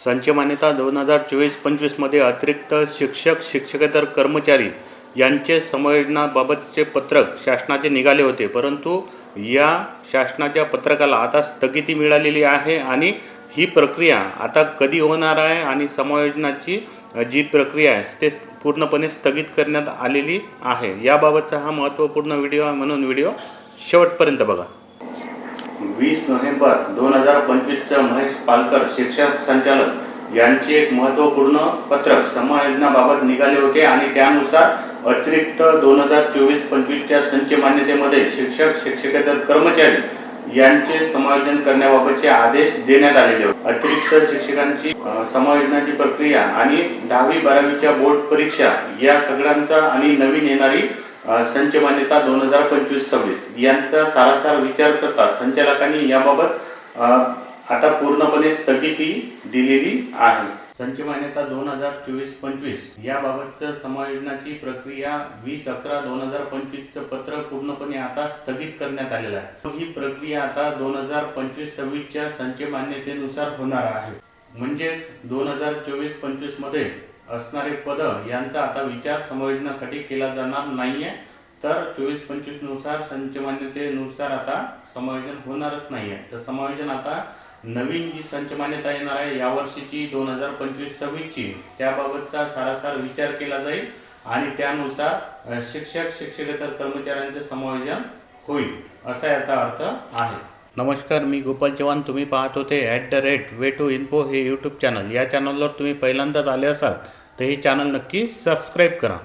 संच मान्यता 2024-25 मध्ये अतिरिक्त शिक्षक शिक्षकेतर कर्मचारी यांचे समायोजनाबाबतचे पत्रक शासनाचे निघाले होते, परंतु या शासनाच्या पत्रकाला आता स्थगिती मिळालेली आहे आणि ही प्रक्रिया आता कधी होणार आहे आणि समायोजनाची जी प्रक्रिया आहे ते पूर्णपणे स्थगित करण्यात आलेली आहे। याबाबतचा हा महत्त्वपूर्ण व्हिडिओ आहे, म्हणून व्हिडिओ शेवटपर्यंत बघा। 20 नोव्हेंबर 2025 महेश पालकर शिक्षक संचालक यांचे एक महत्त्वपूर्ण पत्रक समायोजनाबाबत निघाले होते आणि त्यानुसार अतिरिक्त 2024-25 संच मान्यतेमध्ये शिक्षक शिक्षकेतर कर्मचारी यांचे समायोजन करण्याबाबतचे आदेश देण्यात आलेले होते। अतिरिक्त शिक्षकांची समायोजनाची प्रक्रिया आणि 10वी-12वीच्या बोर्ड परीक्षा या सगळ्यांचा आणि नवीन येणारी संच मान्यता 2025-26 यांचा सारासार विचार करता संचालकांनी याबाबत आता पूर्णपणे स्थगिती दिलेली आहे। संच मान्यता 2024-25 याबाबतचं समायोजनाची प्रक्रिया 20/11/2025 पत्र पूर्णपणे आता स्थगित करण्यात आलेलं आहे। ही प्रक्रिया आता 2025-26 संच मान्यतेनुसार होणार आहे। म्हणजेच 2024-25 मध्ये असणारे पद यांचा आता विचार समायोजनासाठी केला जाणार नाहीये, तर 24-25 नुसार संच मान्यतेनुसार आता समायोजन होणारच नाहीये। तर समायोजन आता नवीन जी संच मान्यता येणार आहे या वर्षीची 2025-26 त्याबाबतचा सारासार विचार केला जाईल आणि त्यानुसार शिक्षक शिक्षकेतर कर्मचाऱ्यांचे समायोजन होईल, असा याचा अर्थ आहे। नमस्कार, मी गोपाल चव्हाण। तुम्ही पाहत होते @way2info हे यूट्यूब चॅनल। या चॅनलवर तुम्ही पहिल्यांदाच आले असाल तर हे चॅनल नक्की सबस्क्राईब करा।